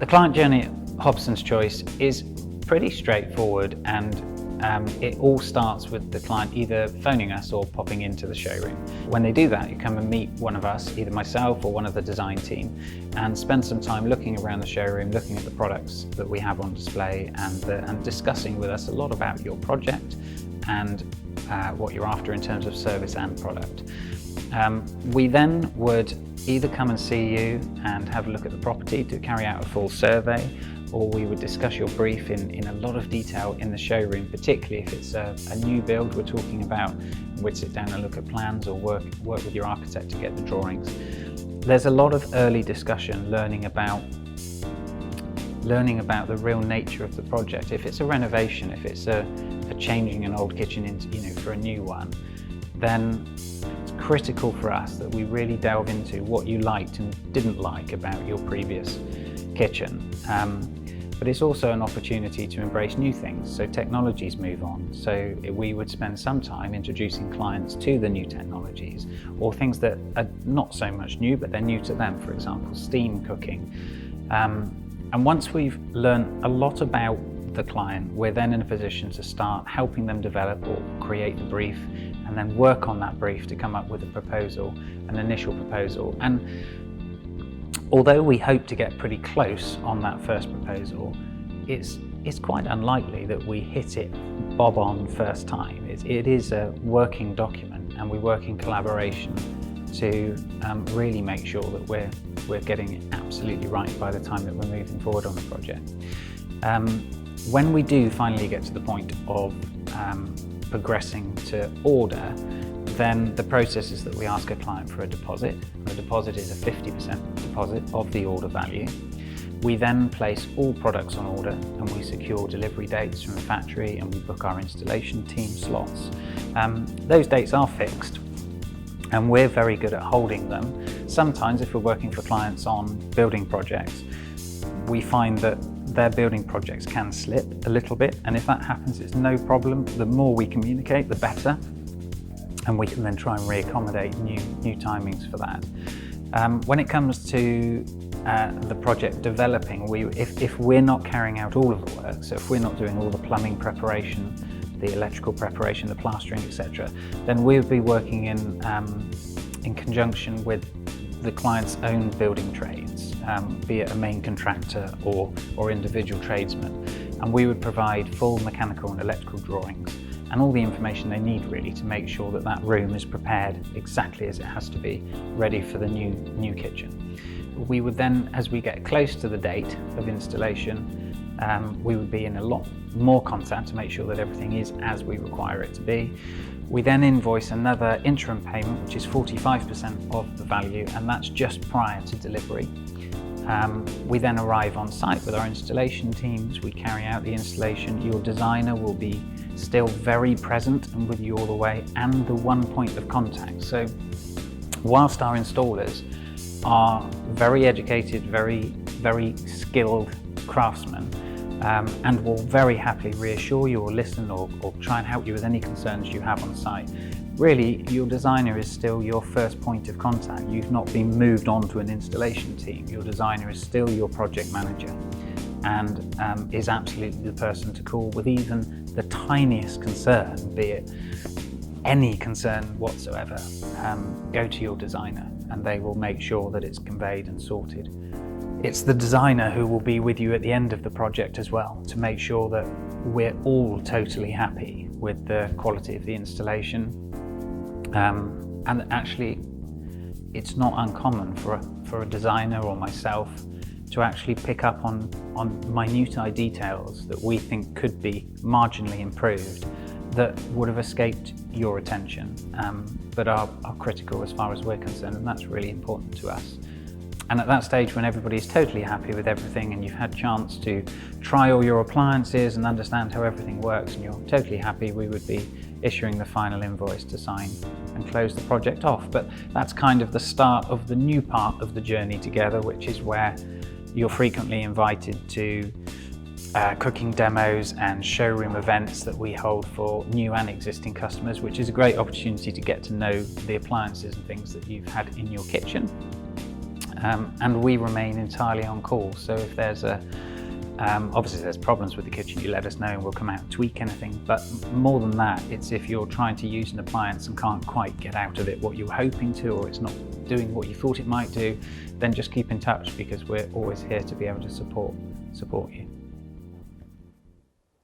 The client journey at Hobson's Choice is pretty straightforward, and it all starts with the client either phoning us or popping into the showroom. When they do that, you come and meet one of us, either myself or one of the design team, and spend some time looking around the showroom, looking at the products that we have on display, and discussing with us a lot about your project and what you're after in terms of service and product. We then would either come and see you and have a look at the property to carry out a full survey, or we would discuss your brief in a lot of detail in the showroom, particularly if it's a new build we're talking about. We'd sit down and look at plans or work with your architect to get the drawings. There's a lot of early discussion, learning about the real nature of the project. If it's a renovation, if it's a changing an old kitchen into, for a new one, then it's critical for us that we really delve into what you liked and didn't like about your previous kitchen. But it's also an opportunity to embrace new things, so technologies move on. So we would spend some time introducing clients to the new technologies, or things that are not so much new, but they're new to them, for example, steam cooking. And once we've learned a lot about the client, we're then in a position to start helping them develop or create the brief, and then work on that brief to come up with a proposal, an initial proposal. And although we hope to get pretty close on that first proposal, it's quite unlikely that we hit it bob on first time. It is a working document, and we work in collaboration to really make sure that we're getting it absolutely right by the time that we're moving forward on the project. When we do finally get to the point of progressing to order, then the process is that we ask a client for a deposit. The deposit is a 50% deposit of the order value. We then place all products on order, and we secure delivery dates from the factory, and we book our installation team slots. Those dates are fixed, and we're very good at holding them. Sometimes if we're working for clients on building projects, we find that their building projects can slip a little bit, and if that happens, it's no problem. The more we communicate, the better, and we can then try and reaccommodate new timings for that. When it comes to the project developing, if we're not carrying out all of the work, so if we're not doing all the plumbing preparation, the electrical preparation, the plastering, etc., then we'll be working in conjunction with the client's own building trades, be it a main contractor or individual tradesmen, and we would provide full mechanical and electrical drawings and all the information they need really to make sure that that room is prepared exactly as it has to be, ready for the new kitchen. We would then, as we get close to the date of installation, we would be in a lot more contact to make sure that everything is as we require it to be. We then invoice another interim payment, which is 45% of the value, and that's just prior to delivery. We then arrive on site with our installation teams. We carry out the installation. Your designer will be still very present and with you all the way, and the one point of contact. So whilst our installers are very educated, very skilled craftsmen, and will very happily reassure you or listen or try and help you with any concerns you have on site, really your designer is still your first point of contact. You've not been moved on to an installation team. Your designer is still your project manager, and is absolutely the person to call with even the tiniest concern, be it any concern whatsoever. Go to your designer, and they will make sure that it's conveyed and sorted. It's the designer who will be with you at the end of the project as well, to make sure that we're all totally happy with the quality of the installation. And actually, it's not uncommon for a designer or myself to actually pick up on minute details that we think could be marginally improved, that would have escaped your attention, but are critical as far as we're concerned, and that's really important to us. And at that stage, when everybody's totally happy with everything and you've had a chance to try all your appliances and understand how everything works, and you're totally happy, we would be issuing the final invoice to sign and close the project off. But that's kind of the start of the new part of the journey together, which is where you're frequently invited to cooking demos and showroom events that we hold for new and existing customers, which is a great opportunity to get to know the appliances and things that you've had in your kitchen. and we remain entirely on call. So if there's obviously there's problems with the kitchen, you let us know and we'll come out and tweak anything. But more than that, it's if you're trying to use an appliance and can't quite get out of it what you were hoping to, or it's not doing what you thought it might do, then just keep in touch, because we're always here to be able to support you.